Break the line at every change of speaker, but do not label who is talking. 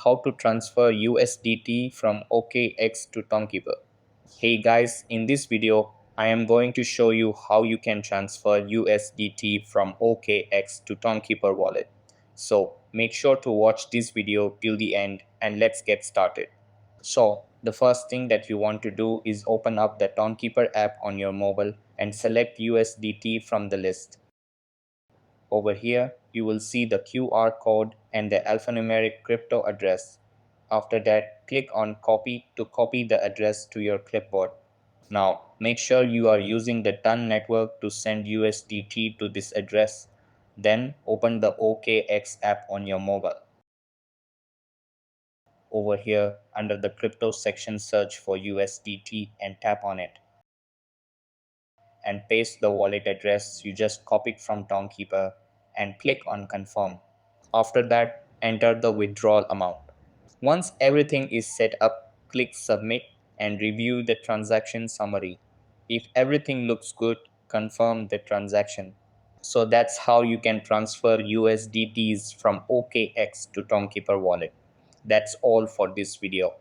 how to transfer USDT from OKX to Tonkeeper. Hey guys, in this video, I am going to show you how you can transfer USDT from OKX to Tonkeeper wallet. So make sure to watch this video till the end and let's get started. So the first thing that you want to do is open up the Tonkeeper app on your mobile and select USDT from the list. Over here, you will see the QR code and the alphanumeric crypto address. After that, click on copy to copy the address to your clipboard. Now, make sure you are using the TON network to send USDT to this address. Then open the OKX app on your mobile. Over here, under the crypto section, search for USDT and tap on it. And paste the wallet address you just copied from Tonkeeper and click on confirm. After that, enter the withdrawal amount. Once everything is set up, click submit and review the transaction summary. If everything looks good, confirm the transaction. So that's how you can transfer USDTs from OKX to Tonkeeper wallet. That's all for this video.